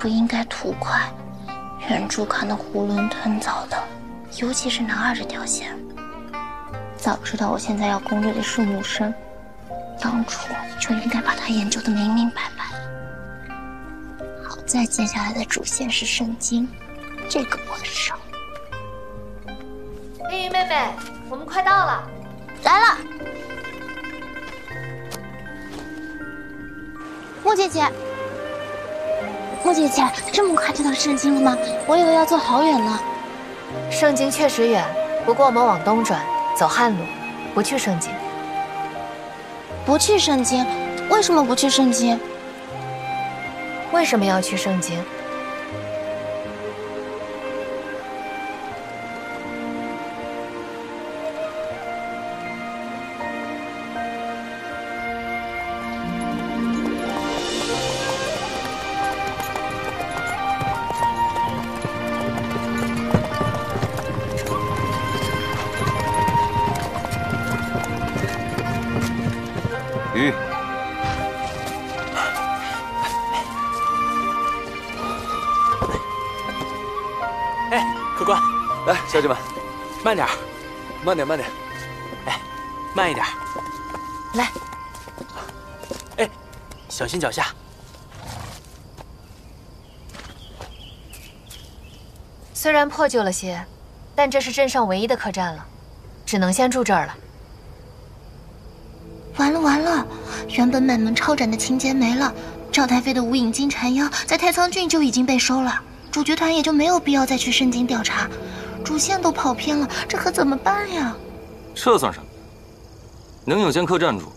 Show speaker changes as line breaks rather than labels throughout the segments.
不应该图快，原著看得囫囵吞枣的，尤其是男二这条线。早知道我现在要攻略的是木生，当初就应该把他研究得明明白白。好在接下来的主线是圣经，这个我少。
丽云妹妹，我们快到了。
来了，莫姐姐，莫姐姐，这么快就到圣经了吗？我以为要走好远呢。
圣经确实远，不过我们往东转，走汉路，不去圣经。
不去圣经？为什么不去圣经？
为什么要去圣经？
鱼。
哎，客官，
来，小姐们，
慢点，
慢点，慢点。
哎，慢一点。
来。
哎，小心脚下。
虽然破旧了些，但这是镇上唯一的客栈了，只能先住这儿了。
完了完了，原本满门抄斩的情节没了，赵太妃的无影金蝉腰在太仓郡就已经被收了，主角团也就没有必要再去圣经调查，主线都跑偏了，这可怎么办呀？
这算什么？能有间客栈住，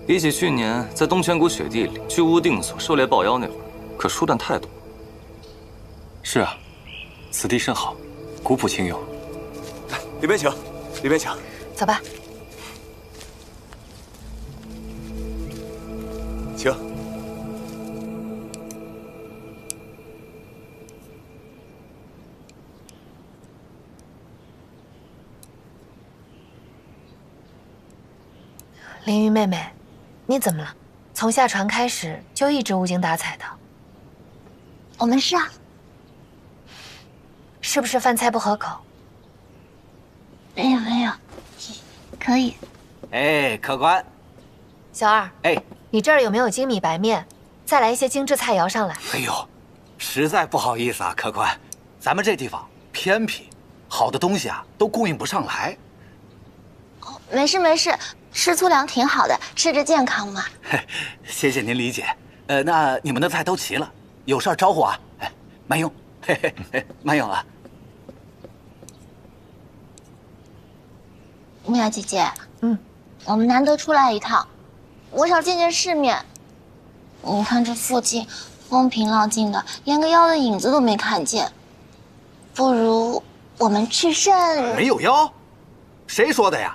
比起去年在东泉谷雪地里居无定所狩猎豹妖那会儿，可舒坦太多。
是啊，此地甚好，古朴清幽。
来，里边请，里边请。
走吧。
请。
凌云妹妹，你怎么了？从下船开始就一直无精打采的。
我没事啊。
是不是饭菜不合口？
没有没有，可以。
哎，客官。
小二，
哎，
你这儿有没有精米白面？再来一些精致菜肴上来。
哎呦，实在不好意思啊，客官，咱们这地方偏僻，好的东西啊都供应不上来。
哦，没事没事，吃粗粮挺好的，吃着健康嘛。
谢谢您理解。那你们的菜都齐了，有事招呼啊。哎，慢用，嘿嘿，慢用啊。
木雅姐姐，我们难得出来一趟，我想见见世面。你看这附近风平浪静的，连个妖的影子都没看见。不如我们去圣……
没有妖？谁说的呀？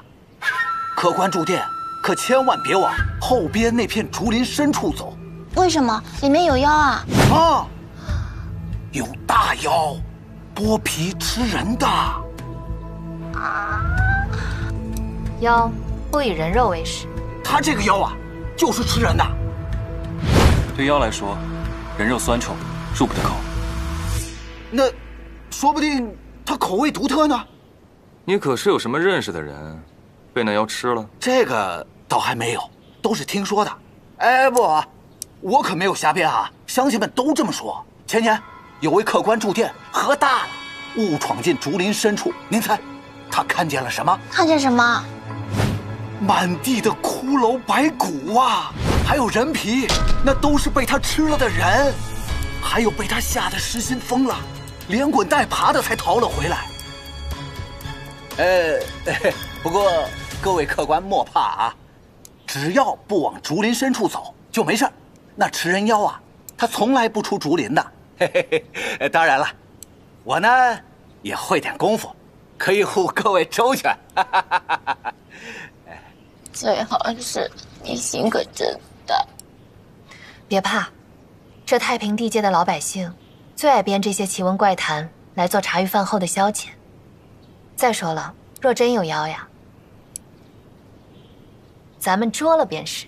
客官住店，可千万别往后边那片竹林深处走。
为什么？里面有妖啊？
啊，有大妖，剥皮吃人的。
妖不以人肉为食。
他这个妖啊，就是吃人的。
对妖来说，人肉酸臭，入不得口。
那，说不定他口味独特呢。
你可是有什么认识的人，被那妖吃了？
这个倒还没有，都是听说的。哎不，我可没有瞎编啊，乡亲们都这么说。前年有位客官住店，喝大了，误闯进竹林深处。您猜，他看见了什么？
看见什么？
满地的骷髅白骨啊，还有人皮，那都是被他吃了的人，还有被他吓得失心疯了，连滚带爬的才逃了回来。不过各位客官莫怕啊，只要不往竹林深处走就没事。那吃人妖啊，他从来不出竹林的。当然了，我呢也会点功夫，可以护各位周全。
最好是你行个真的。
别怕，这太平地界的老百姓最爱编这些奇闻怪谈来做茶余饭后的消遣。再说了，若真有妖呀，咱们捉了便是。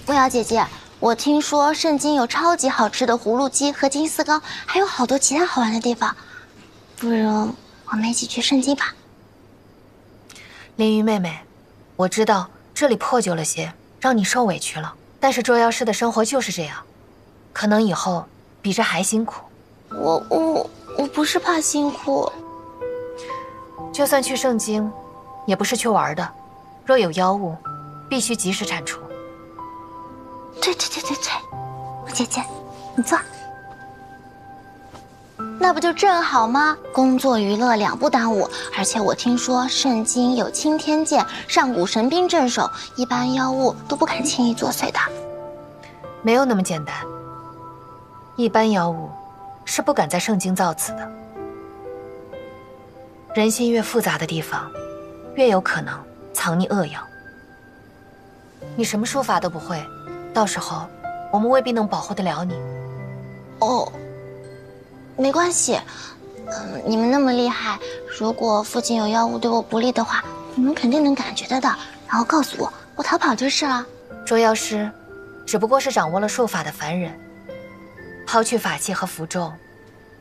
扶摇姐姐，我听说圣经有超级好吃的葫芦鸡和金丝糕，还有好多其他好玩的地方，不如我们一起去圣经吧。
林鱼妹妹，我知道这里破旧了些，让你受委屈了，但是捉妖师的生活就是这样，可能以后比这还辛苦。
我不是怕辛苦，
就算去圣经，也不是去玩的。若有妖物，必须及时铲除。
对，我姐姐，你坐。那不就正好吗？工作娱乐两不耽误。而且我听说圣经有青天剑、上古神兵镇守，一般妖物都不敢轻易作祟的。
没有那么简单。一般妖物是不敢在圣经造次的。人心越复杂的地方，越有可能藏匿恶妖。你什么术法都不会，到时候我们未必能保护得了你。
哦，没关系，你们那么厉害，如果附近有妖物对我不利的话，你们肯定能感觉得到，然后告诉我，我逃跑就是了。
捉妖师只不过是掌握了术法的凡人，抛去法器和符咒，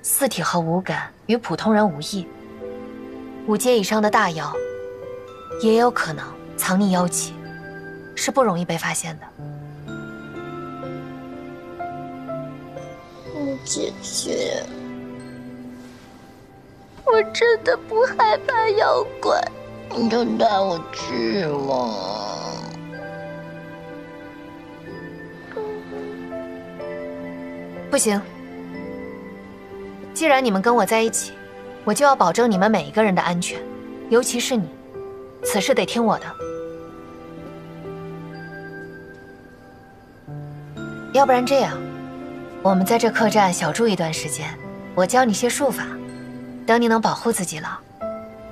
四体和五感与普通人无异。5阶以上的大妖，也有可能藏匿妖气，是不容易被发现的。
姐姐，我真的不害怕妖怪，你就带我去嘛。
不行，既然你们跟我在一起，我就要保证你们每一个人的安全，尤其是你，此事得听我的。要不然这样，我们在这客栈小住一段时间，我教你些术法，等你能保护自己了，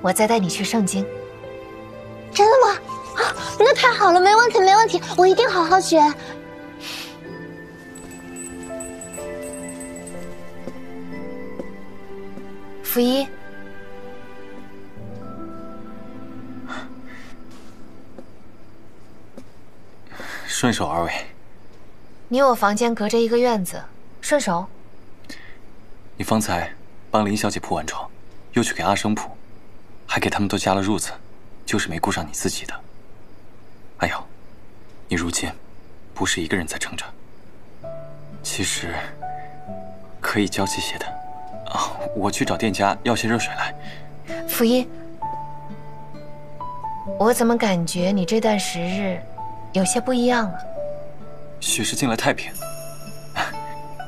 我再带你去圣经。
真的吗？啊，那太好了，没问题，没问题，我一定好好学。
福一，
顺手二位。
你我房间隔着一个院子，顺手。
你方才帮林小姐铺完床，又去给阿生铺，还给他们都加了褥子，就是没顾上你自己的。阿瑶，你如今不是一个人在撑着，其实可以娇气些的。我去找店家要些热水来。
福一，我怎么感觉你这段时日有些不一样啊？
许是进了太平，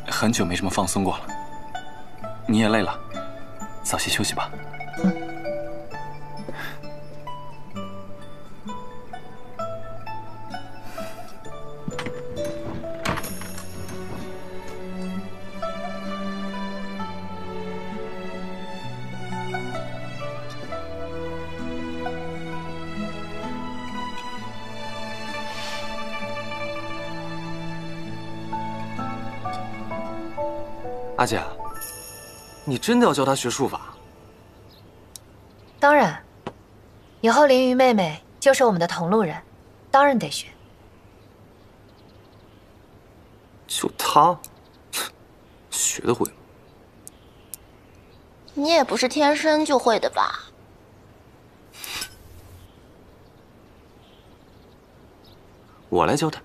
很久没这么放松过了。你也累了，早些休息吧。
阿姐，你真的要教他学术法？
当然，以后林鱼妹妹就是我们的同路人，当然得学。
就他，学得会吗？
你也不是天生就会的吧？
我来教他。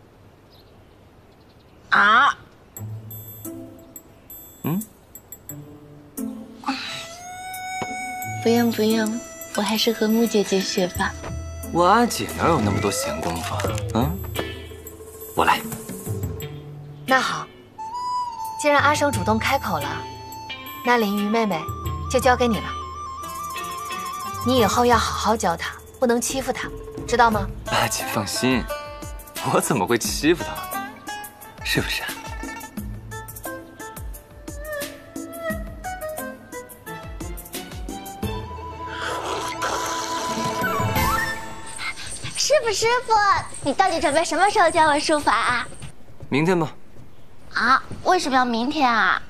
啊？不用不用，我还是和木姐姐学吧。
我阿姐哪有那么多闲工夫啊？我来。
那好，既然阿生主动开口了，那林鱼妹妹就交给你了。你以后要好好教她，不能欺负她，知道吗？
阿姐放心，我怎么会欺负她？是不是？
师傅师傅，你到底准备什么时候教我术法啊？
明天吧。
啊？为什么要明天啊？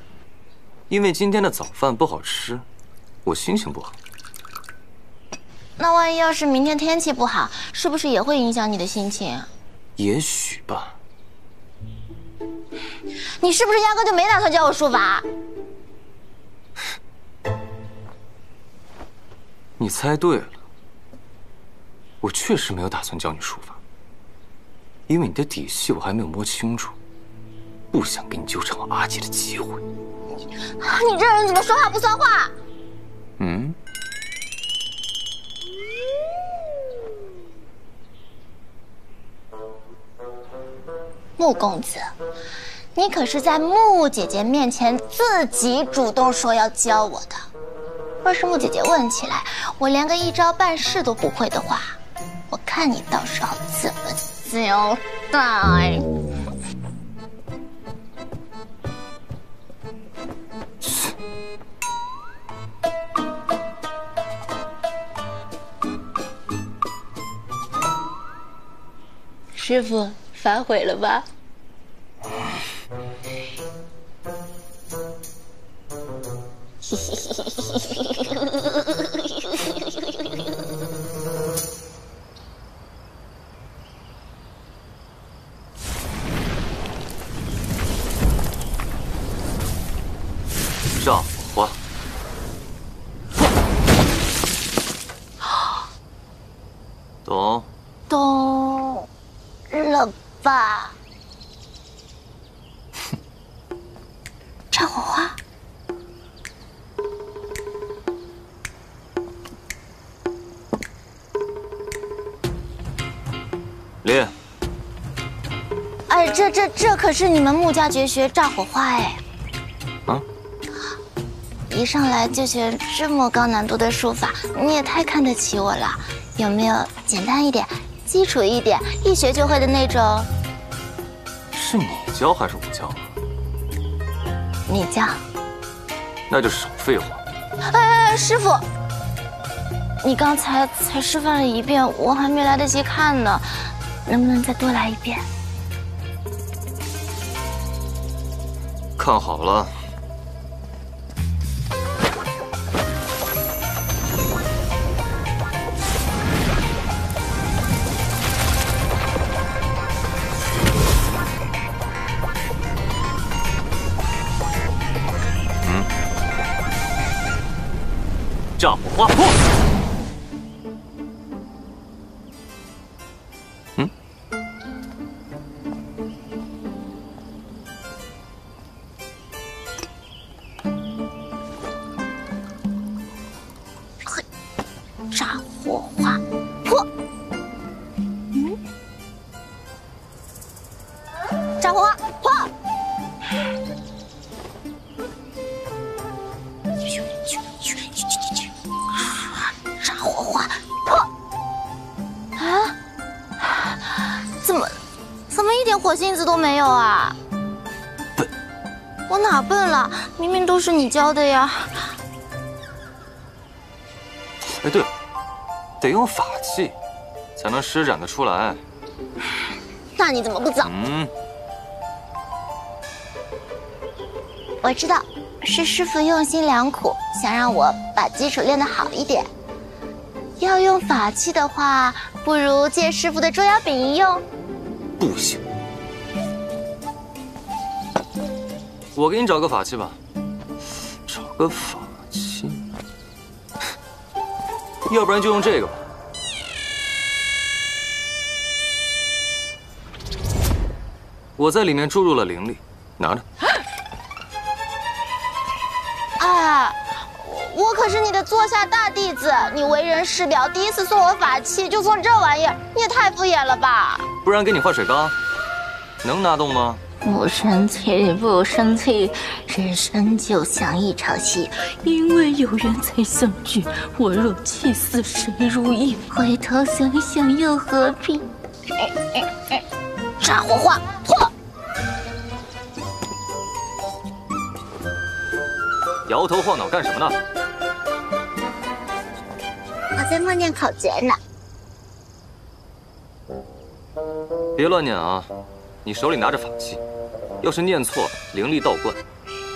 因为今天的早饭不好吃，我心情不好。
那万一要是明天天气不好，是不是也会影响你的心情？
也许吧。
你是不是压根就没打算教我书法？
你猜对了，我确实没有打算教你书法，因为你的底细我还没有摸清楚，不想给你纠缠我阿姐的机会。
你这人怎么说话不算话？
嗯。
穆公子，你可是在穆姐姐面前自己主动说要教我的。若是穆姐姐问起来，我连个一招半式都不会的话，我看你到时候怎么交代。师傅反悔了吧？
炸火花，懂？
懂了吧？炸火花。
练。
哎，这可是你们穆家绝学炸火花哎！
啊！
一上来就学这么高难度的术法，你也太看得起我了。有没有简单一点、基础一点、一学就会的那种？
是你教还是我教啊？
你教。
那就少废话。
哎，师傅，你刚才才示范了一遍，我还没来得及看呢，能不能再多来一遍？
看好了。炸火花破！嗯？
炸火花破！嗯？炸火花破！炸火花破！啊？怎么一点火星子都没有啊？
笨！
我哪笨了？明明都是你教的呀！
哎，对了，得用法器才能施展得出来。
那你怎么不早？我知道，是师傅用心良苦，想让我把基础练得好一点。要用法器的话，不如借师傅的捉妖饼一用。
不行，我给你找个法器吧。找个法器，要不然就用这个吧。我在里面注入了灵力，拿着。
啊，我可是你的座下大弟子，你为人师表，第一次送我法器就送这玩意儿，你也太敷衍了吧！
不然给你换水缸，能拿动吗？
不生气，不生气，人生就像一场戏，因为有缘才相聚。我若气死谁如意？回头想想又何必？
炸火花破！
摇头晃脑干什么呢？
我在默念口诀呢。
别乱念啊！你手里拿着法器，要是念错了，灵力倒灌，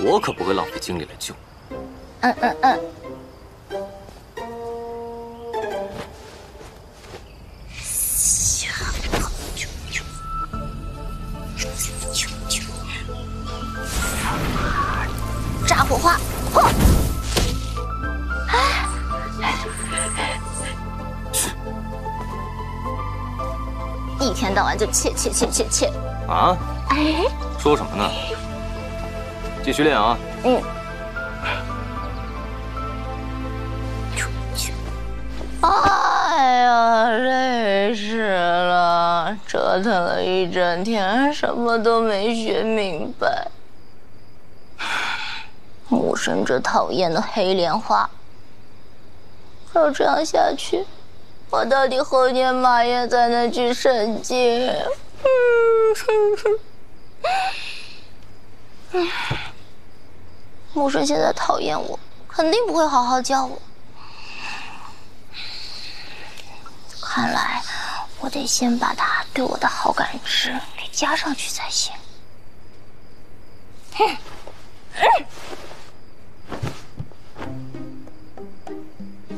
我可不会浪费精力来救。
到晚就切。
啊？
哎，
说什么呢？继续练啊。
哎呀，累死了，折腾了一整天，什么都没学明白。无声这讨厌的黑莲花，照这样下去，我到底猴年马月才能去圣界？无声现在讨厌我，肯定不会好好教我。看来我得先把他对我的好感值给加上去才行。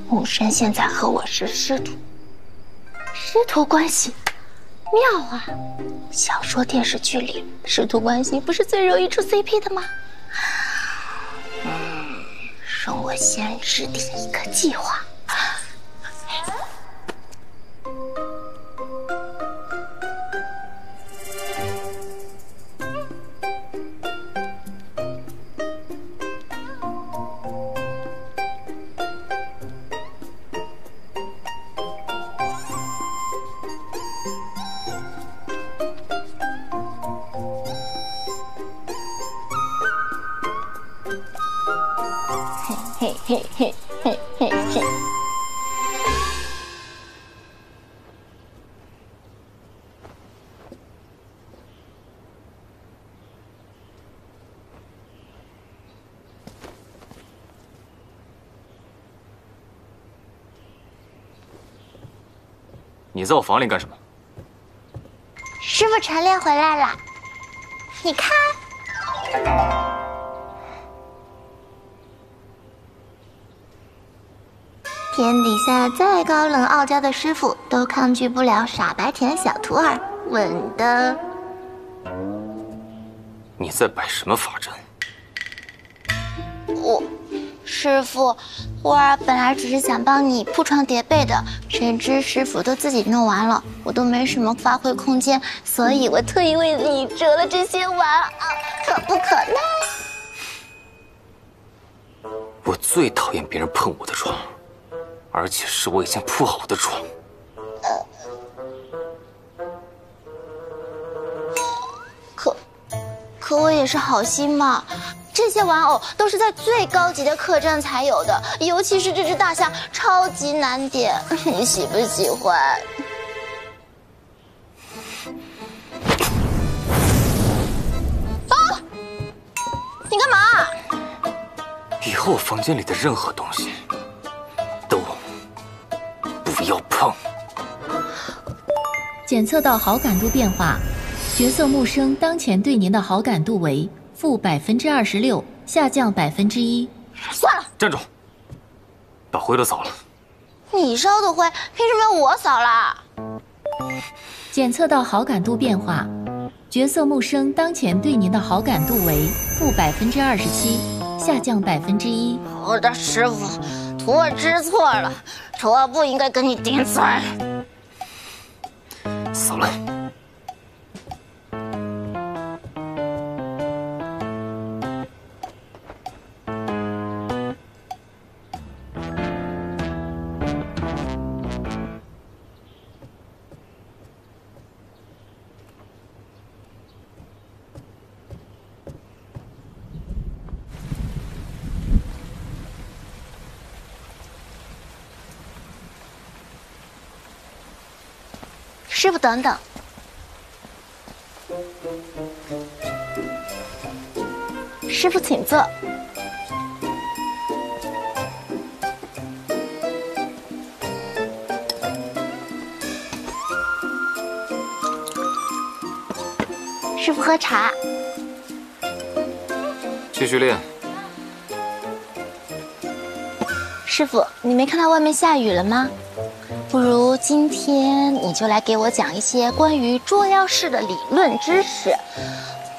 木生现在和我是师徒关系，妙啊！小说、电视剧里师徒关系不是最容易出 CP 的吗？容我先制定一个计划。嘿嘿嘿嘿嘿嘿。
你在我房里干什么？
师傅晨练回来了，你看。天底下再高冷傲娇的师傅，都抗拒不了傻白甜小徒儿。稳的。
你在摆什么法阵？
师傅，徒儿本来只是想帮你铺床叠被的，谁知师傅都自己弄完了，我都没什么发挥空间，所以我特意为你折了这些碗，可不可耐？
我最讨厌别人碰我的床，而且是我已经铺好的床。
可我也是好心嘛。这些玩偶都是在最高级的客栈才有的，尤其是这只大象，超级难点，你喜不喜欢？啊！你干嘛？
以后我房间里的任何东西都不要碰。
检测到好感度变化，角色木生当前对您的好感度为-26%，下降1%。
算了，
站住！把灰都扫了。
你烧的灰凭什么要我扫啦？
检测到好感度变化，角色木生当前对您的好感度为-27%，下降1%。
我的师傅，徒儿知错了，徒儿不应该跟你顶嘴。
扫了。
师傅，等等。师傅，请坐。师傅喝茶。
继续练。
师傅，你没看到外面下雨了吗？不如今天你就来给我讲一些关于捉妖式的理论知识，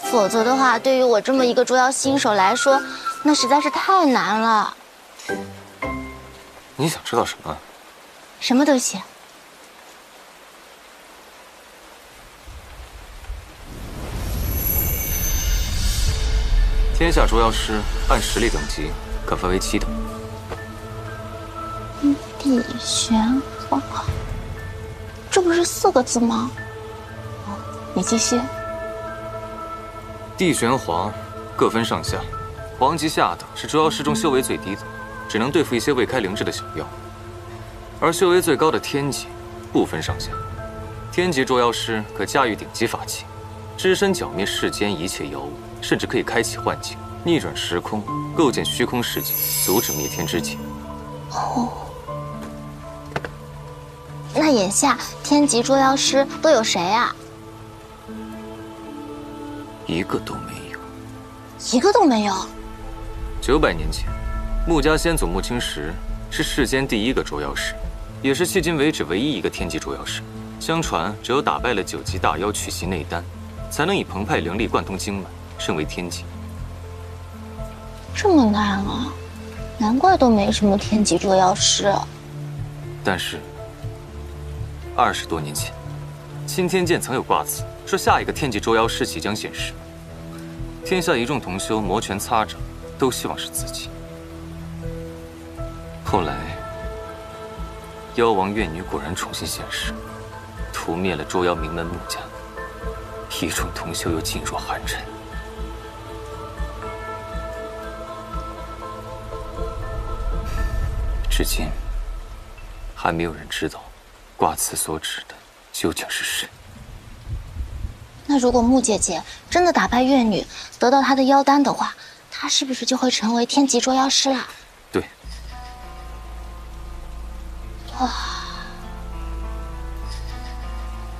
否则的话，对于我这么一个捉妖新手来说，那实在是太难了。
你想知道什么？
什么都行。
天下捉妖师按实力等级可分为7等。
地玄黄，这不是4个字吗？你继续。
地玄黄各分上下，黄级下等是捉妖师中修为最低的，只能对付一些未开灵智的小妖；而修为最高的天级不分上下，天级捉妖师可驾驭顶级法器，只身剿灭世间一切妖物，甚至可以开启幻境，逆转时空，构建虚空世界，阻止灭天之劫。
哦，那眼下天级捉妖师都有谁啊？
一个都没有。
一个都没有。
900年前，穆家先祖穆青石是世间第1个捉妖师，也是迄今为止唯一一个天级捉妖师。相传，只有打败了9级大妖，取其内丹，才能以澎湃灵力贯通经脉，升为天级。
这么难啊，难怪都没什么天级捉妖师。
但是，20多年前，钦天监曾有卦辞，说下一个天级捉妖师即将现世。天下一众同修摩拳擦掌，都希望是自己。后来，妖王怨女果然重新现世，屠灭了捉妖名门穆家，一众同修又噤若寒蝉。至今，还没有人知道卦辞所指的究竟是谁。
那如果穆姐姐真的打败怨女，得到她的妖丹的话，她是不是就会成为天级捉妖师啦？
对。
哇，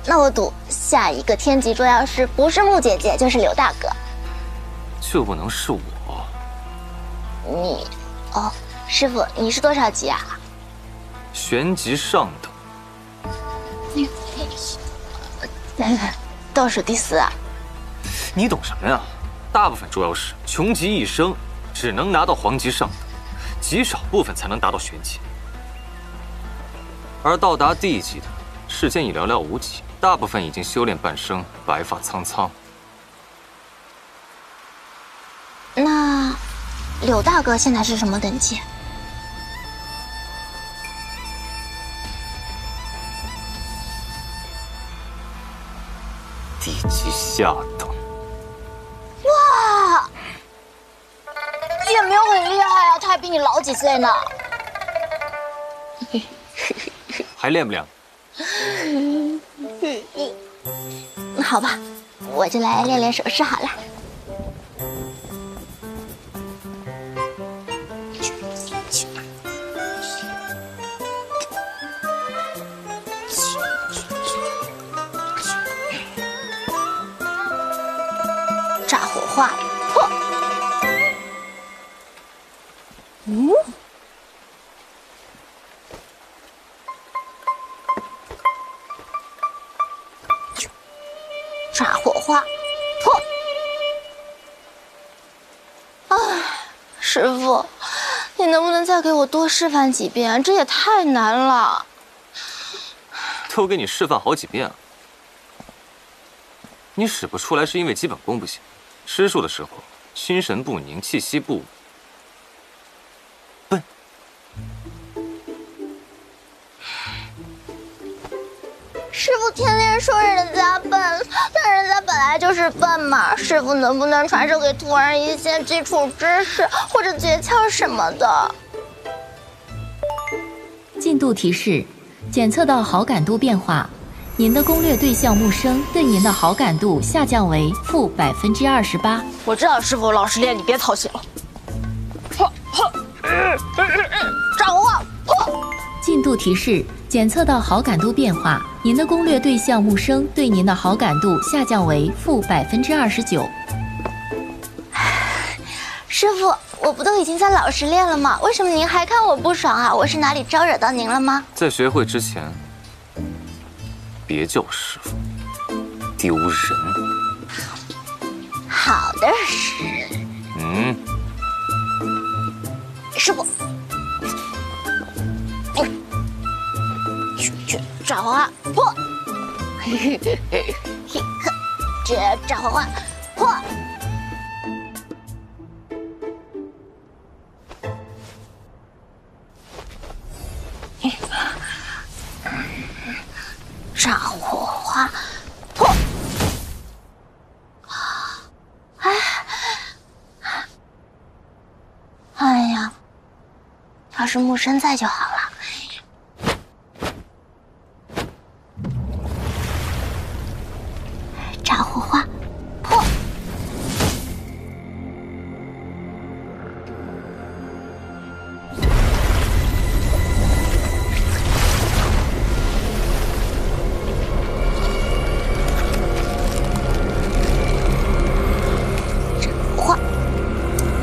那我赌下一个天级捉妖师不是穆姐姐，就是刘大哥。
就不能是我？
你，哦，师傅，你是多少级啊？
玄级上等。
倒数第4啊！
你懂什么呀？大部分捉妖师穷极一生，只能拿到黄级上等，极少部分才能达到玄级。而到达地级的，世间已寥寥无几，大部分已经修炼半生，白发苍苍。
那柳大哥现在是什么等级？
地级下等。
哇，也没有很厉害啊，他还比你老几岁呢。
还练不练？
好吧，我就来练练手势好了。炸火花，破！炸火花，破！哎，师傅，你能不能再给我多示范几遍？这也太难了。
都给你示范好几遍了，你使不出来是因为基本功不行。施术的时候，心神不宁，气息不稳，笨。
师傅天天说人家笨，但人家本来就是笨嘛。师傅能不能传授给徒儿一些基础知识或者诀窍什么的？
进度提示：检测到好感度变化，您的攻略对象木生对您的好感度下降为-28%。
我知道师傅，老实练，你别操心了。炸火花，破！
进度提示：检测到好感度变化，您的攻略对象木生对您的好感度下降为-29%。
师傅，我不都已经在老实练了吗？为什么您还看我不爽啊？我是哪里招惹到您了吗？
在学会之前，别叫师傅，丢人。
好的，师傅。炸火花破，这炸火花破。要是木生在就好了。炸火花，破！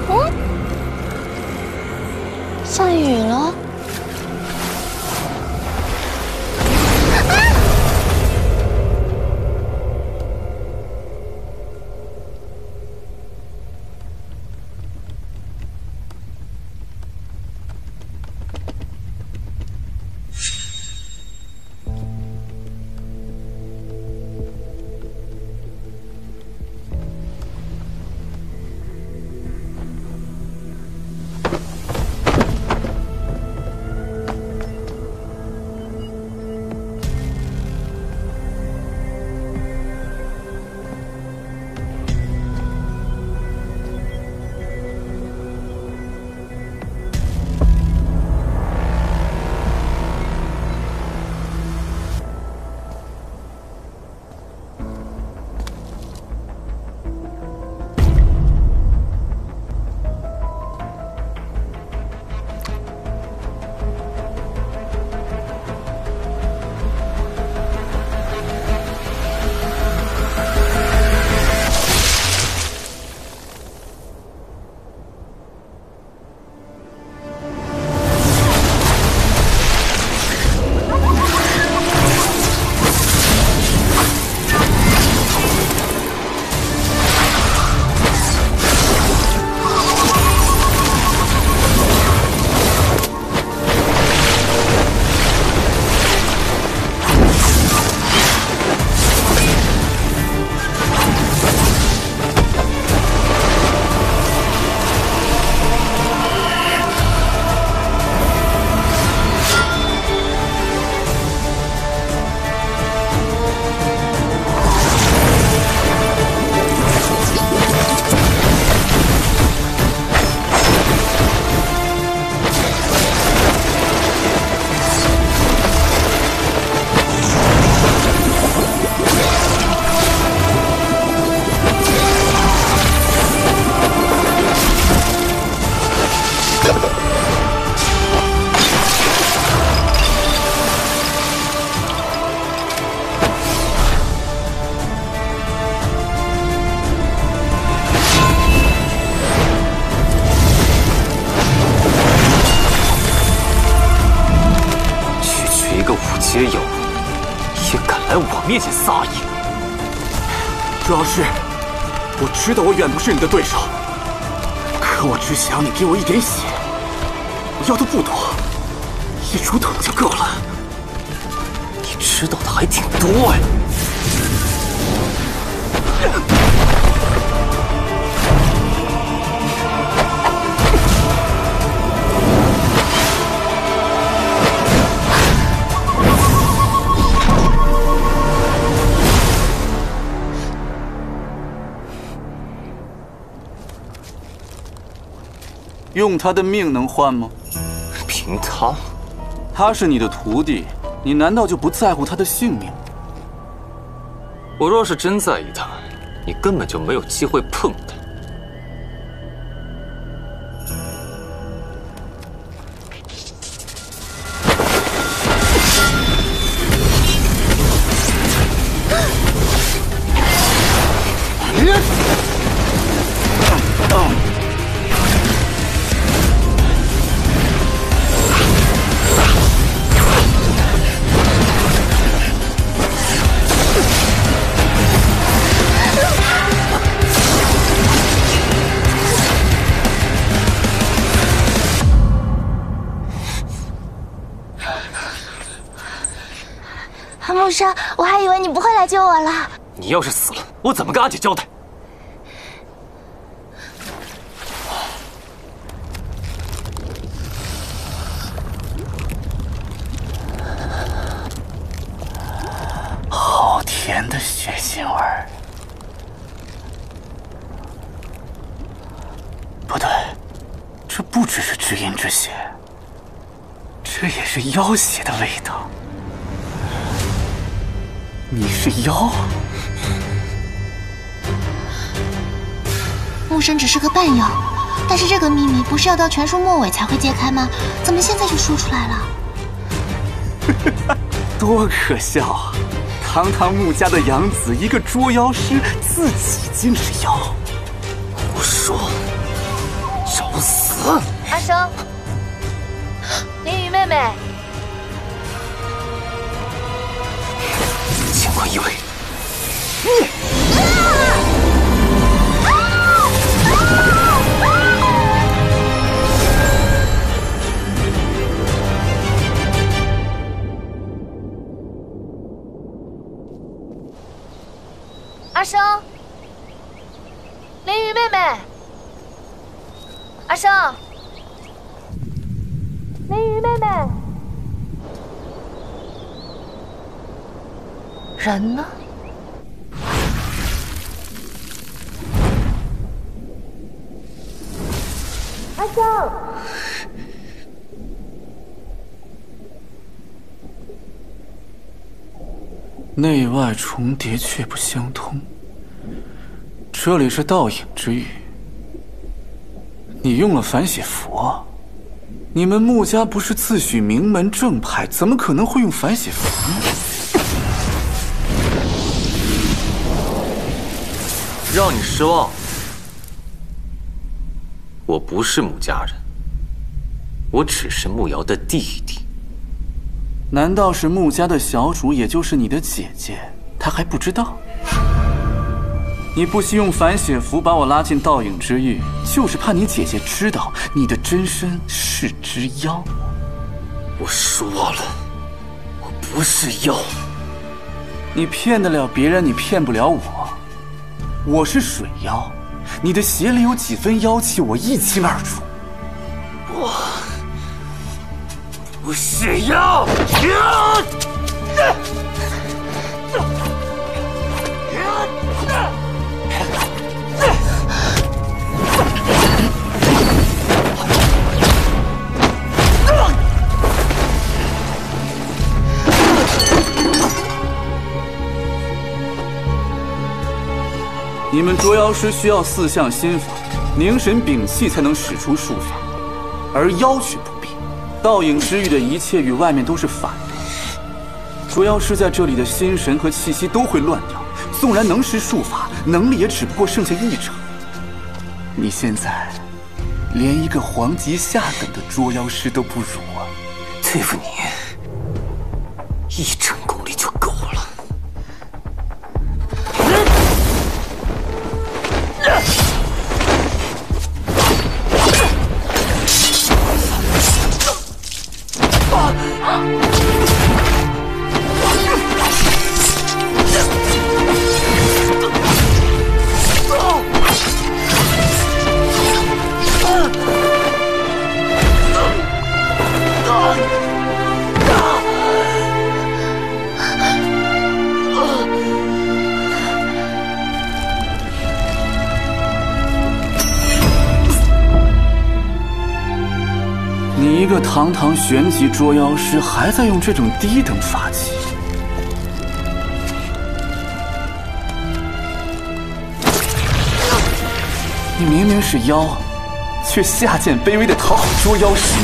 火，下雨了。
皆有，也敢来我面前撒野。
主要是我知道我远不是你的对手，可我只想你给我一点血，我要的不多，一竹筒就够了。
你知道的还挺多呀。
用他的命能换吗？
凭他？
他是你的徒弟，你难道就不在乎他的性命？
我若是真在意他，你根本就没有机会碰他。
木生，我还以为你不会来救我了。
你要是死了，我怎么跟阿姐交代？
好甜的血腥味儿。不对，这不只是知音之血，
这也是妖血的味道。你是妖？
木生只是个半妖，但是这个秘密不是要到全书末尾才会揭开吗？怎么现在就说出来了？
多可笑啊！堂堂穆家的养子，一个捉妖师，自己竟是妖！胡说！找死！
阿生，林雨妹妹，
情况异位。
阿生，林雨妹妹，阿生，林雨妹妹，人呢？阿生，
内外重叠却不相通。这里是倒影之域，你用了反血符啊？你们穆家不是自诩名门正派，怎么可能会用反血符呢？
让你失望，我不是穆家人，我只是穆瑶的弟弟。
难道是穆家的小主，也就是你的姐姐，她还不知道？你不惜用反血符把我拉进倒影之域，就是怕你姐姐知道你的真身是只妖。
我说了，我不是妖。
你骗得了别人，你骗不了我。我是水妖，你的血里有几分妖气，我一清二楚。
我不是妖。
你们捉妖师需要4项心法，凝神屏气才能使出术法，而妖却不必。倒影之域的一切与外面都是反的，捉妖师在这里的心神和气息都会乱掉，纵然能施术法，能力也只不过剩下1成。你现在连一个皇级下等的捉妖师都不如啊！
对付你，1成功力就够了。
你一个堂堂玄级捉妖师，还在用这种低等法器？你明明是妖，却下贱卑微的讨好捉妖师，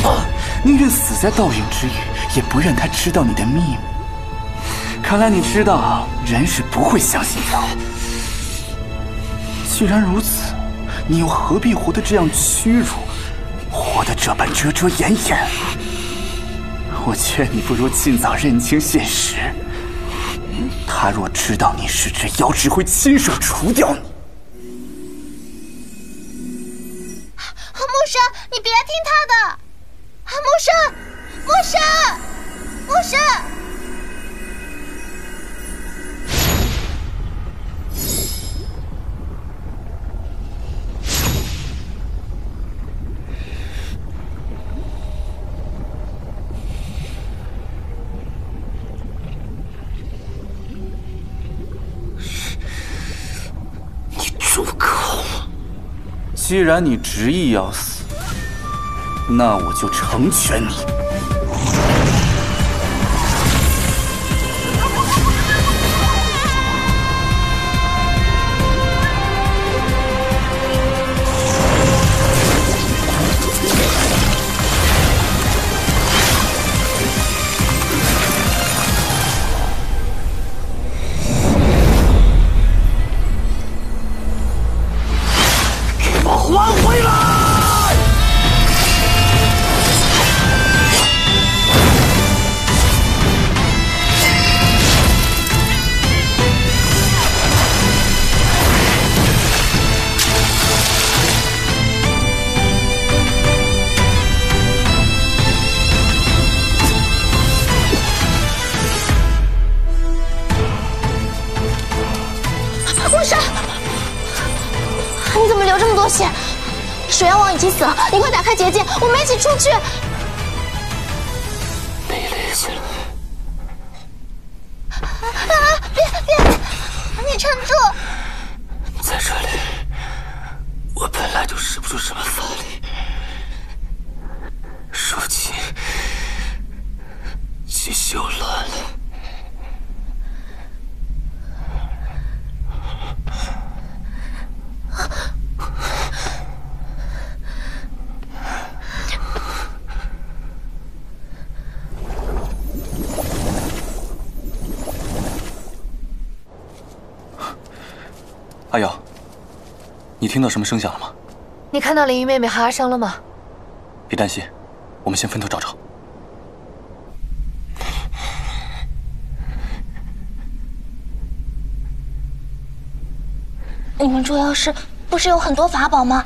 宁愿死在倒影之域，也不愿他知道你的秘密。看来你知道人是不会相信妖。既然如此，你又何必活得这样屈辱？活得这般遮遮掩掩，我劝你不如尽早认清现实。他若知道你是只妖，只会亲手除掉你。
木生，你别听他的！木生，木生，木生！
既然你执意要死，那我就成全你。
你怎么流这么多血？水妖王已经死了，你快打开结界，我们一起出去。
没力气了。
别！你撑住！
在这里，我本来就使不出什么法力，如今既修乱了。
阿瑶，你听到什么声响了吗？
你看到林玉妹妹和阿生了吗？
别担心，我们先分头找找。
你们捉妖师不是有很多法宝吗？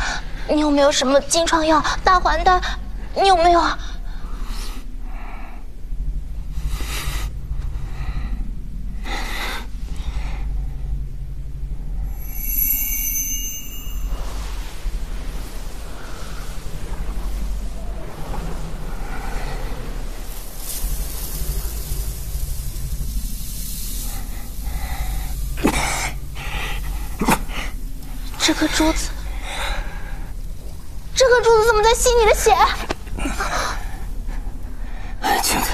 你有没有什么金疮药、大还丹？你有没有啊？这颗珠子怎么在吸你的血？
安静的，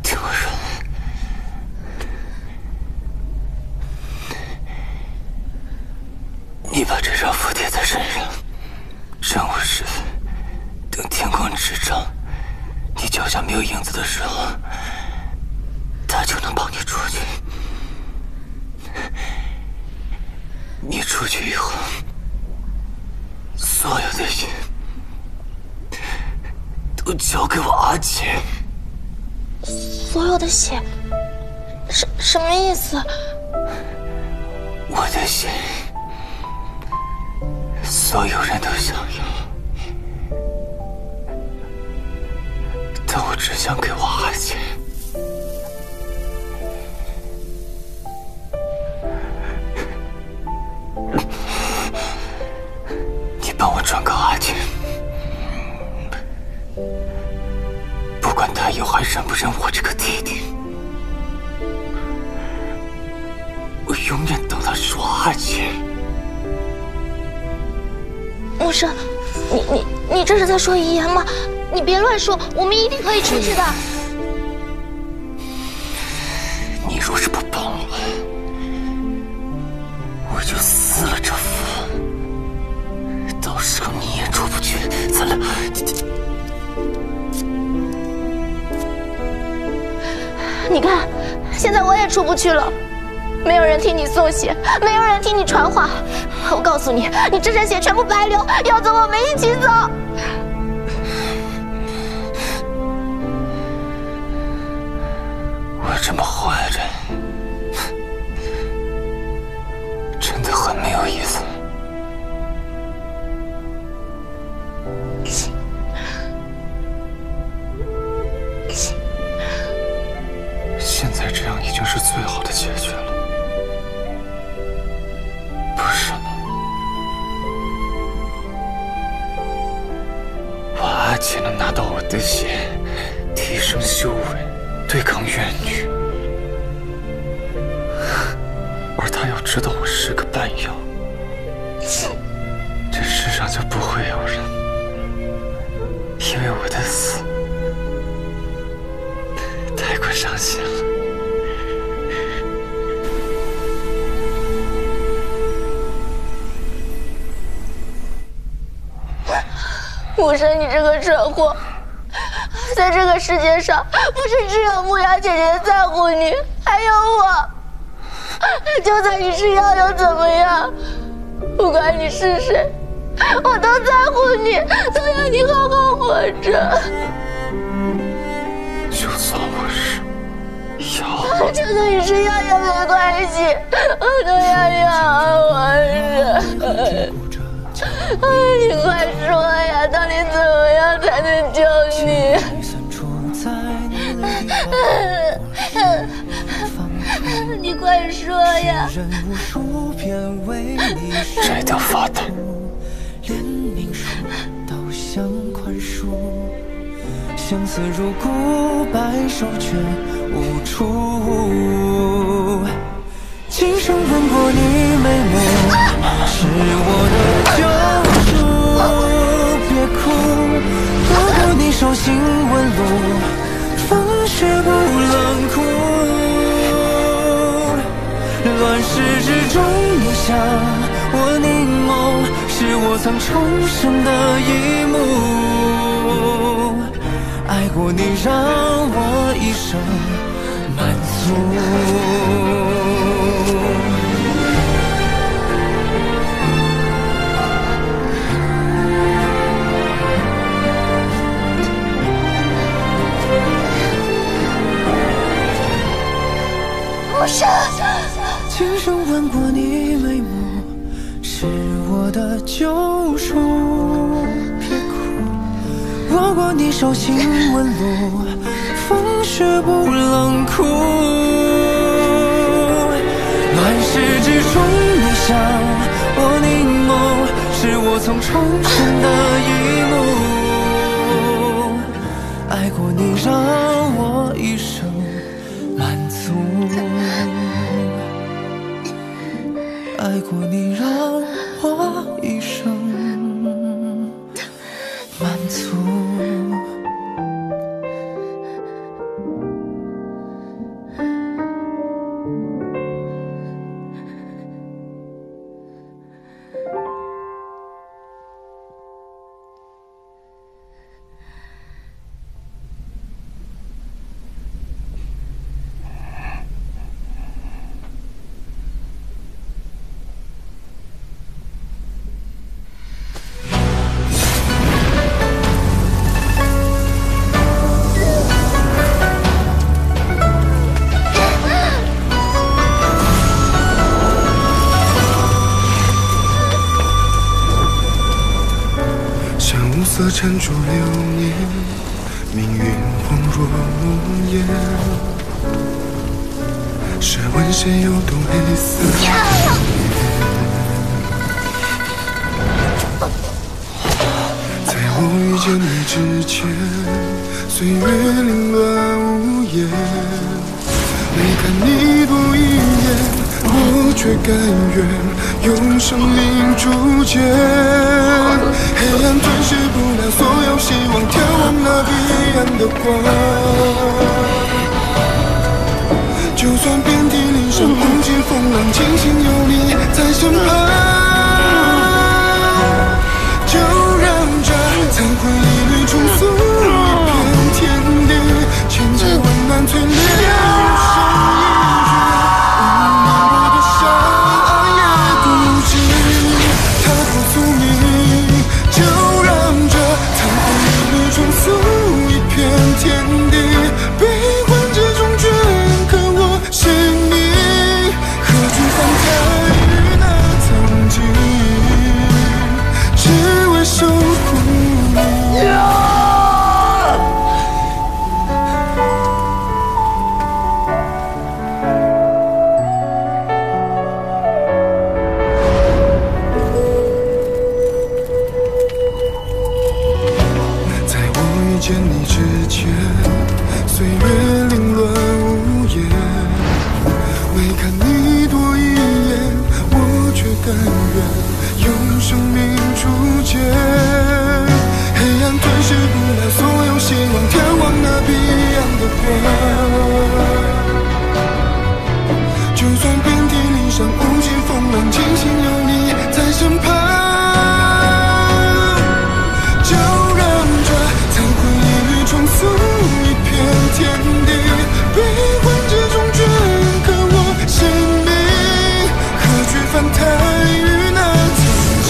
听我说。你把这张符贴在身上，正午时分，等天光之丈，你脚下没有影子的时候，他就能帮你出去。你出去以后，所有的血都交给我阿姐。
所有的血，什么意思？
我的血，所有人都想要，但我只想给我阿姐。你帮我转告阿姐，不管她以后还认不认我这个弟弟，我永远等她说阿姐。
牧生，你这是在说遗言吗？你别乱说，我们一定可以出去的。
你若是不帮我，我就撕了这符，到时候你也出不去，咱俩……
你看，现在我也出不去了，没有人替你送血，没有人替你传话。我告诉你，你这身血全部白流，要走我们一起走。
我这么活着，真的很没有意思。现在这样已经是最好的解决了，不是吗？我阿姐能拿到我的血，提升修为，对抗怨女，而她要知道我是个半妖，这世上就不会有人因为我的死太过伤心了。
牧生，你这个蠢货，在这个世界上，不是只有牧瑶姐姐在乎你，还有我。就算你是妖又怎么样？不管你是谁，我都在乎你，都要你好好活着。
就算我是妖，
就算你是妖也没关系，我都要你好好活着。你快说呀，到底怎么样才能救你？你快说呀！
摘掉发带。
连命数都想宽恕，相思如故，白首却无处。今生吻过你眉目，是我的救赎。别哭，如果你手心纹路，风雪不冷酷。乱世之中，你向我凝眸，是我曾重生的一幕。爱过你，让我一生满足。
不是。
今生吻过你眉目，是我的救赎。别哭，握过你手心纹路，风雪不冷酷。乱世之中，你向我凝眸，是我曾重生的一幕。爱过你，让我一生满足。爱过你，让我一生满足。
缠住流年，命运恍若梦魇。试问谁又懂黑色语言？在我遇见你之前，岁月凌乱无言。没看你多一眼，我却甘愿用生命铸剑。黑暗吞噬不了所有希望，眺望那彼岸的光。就算遍体鳞伤，无尽风浪，庆幸有你在身旁。就让这残灰一缕重塑一片天地，千劫温暖淬炼。天地悲欢之中，镌刻我生命，何惧翻开于那曾经，只为守护你。在我遇见你之前，岁月凌乱无言，未看你多一眼，我却甘愿用生命铸剑。黑暗吞噬不了所有希望，眺望那彼岸的光。就算遍体鳞伤，无尽风浪，庆幸有你在身旁。重塑一片天地，悲欢之中镌刻我生命，何惧翻台于那曾经，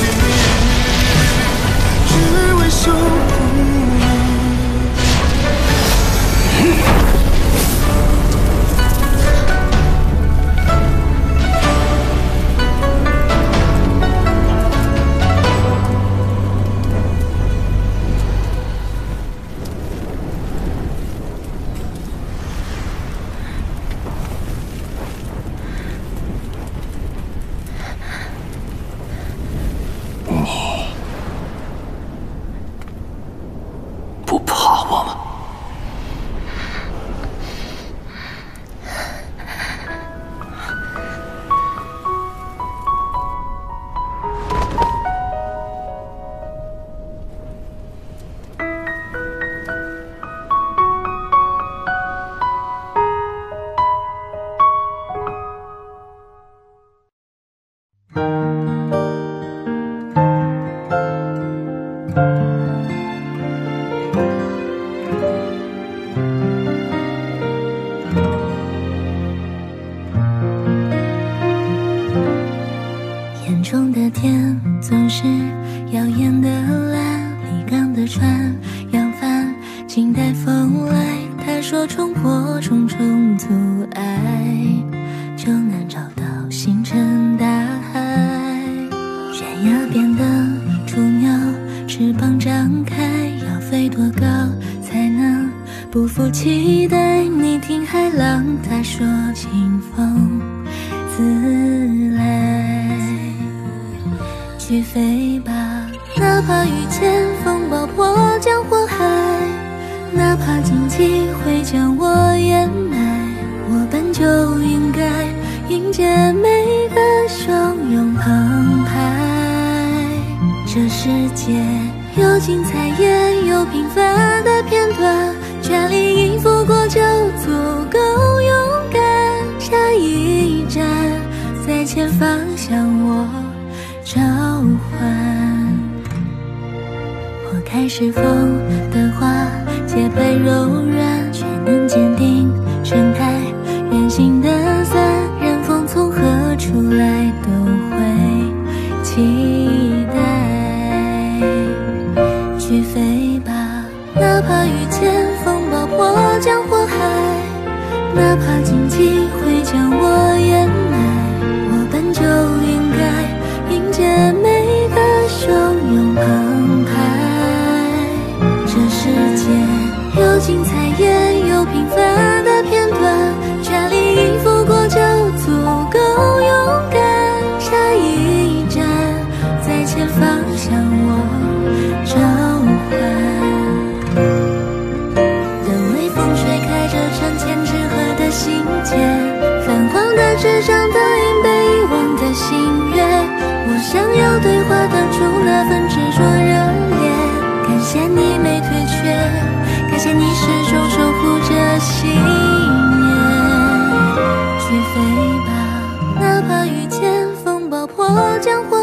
眼中的天总是耀眼的蓝，离港的船扬帆，静待风来。他说冲破重重阻碍，就能找到星辰大海。悬崖边的雏鸟，翅膀张开，要飞多高才能不负期待？你听海浪，他说清风自来。去飞吧，哪怕遇见风暴破江火海，哪怕荆棘会将我掩埋，我本就应该迎接每个汹涌澎湃。这世界有精彩也有平凡的片段，全力以赴过就足够勇敢。下一站在前方向我召唤，我开始风的花，洁白柔软，却能坚定盛开。圆形的伞，任风从何处来都会期待。去飞吧，哪怕遇见风暴破江火海，哪怕荆棘会将我掩埋，我本就应该迎接每个汹涌澎湃。这世界有精彩也有平凡的片段，全力以赴过就足够勇敢。下一站在前方向我召唤，等微风吹开这成千纸鹤的信笺，泛黄的纸张倒映被遗忘的心愿。我想要对话当初那份执着热烈，感谢你没退却，感谢你始终守护着信念。去飞吧，哪怕遇见风暴破江火